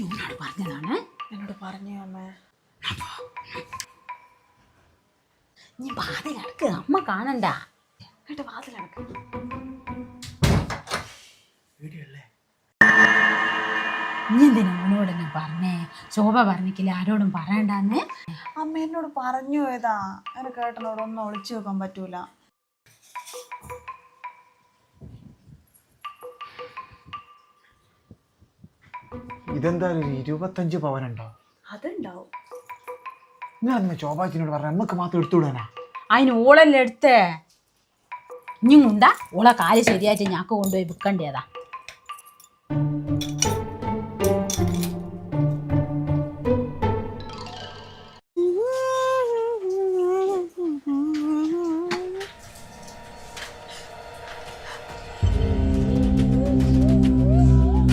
എന്നോട് പറഞ്ഞതാണ്. എന്നോട് പറഞ്ഞു അമ്മ. നീ വാതിലടക്ക്, അമ്മ കാണണ്ട. എന്നിട്ട് വാതിലടക്ക്. നീ എന്തിനാ അവനോട് തന്നെ പറഞ്ഞേ? ശോഭ പറഞ്ഞിക്കില്ല ആരോടും പറയണ്ടെന്ന്. അമ്മ എന്നോട് പറഞ്ഞു പോയതാ. എനിക്ക് ഏട്ടനോട് ഒന്നും ഒളിച്ചു വെക്കാൻ പറ്റൂല. ഇതെന്തായാലും 25 പവനുണ്ടോ? അതുണ്ടാവും. ഞാൻ ശോഭാച്ചിനോട് പറഞ്ഞ നമുക്ക് മാത്രം എടുത്തുവിടാനാ. അതിന് ഓളെല്ലാം എടുത്തേ. ഇനിയും കൊണ്ടാ ഓളെ കാല് ശരിയായിട്ട് ഞാക്ക് കൊണ്ടുപോയി വിൽക്കേണ്ടതാ.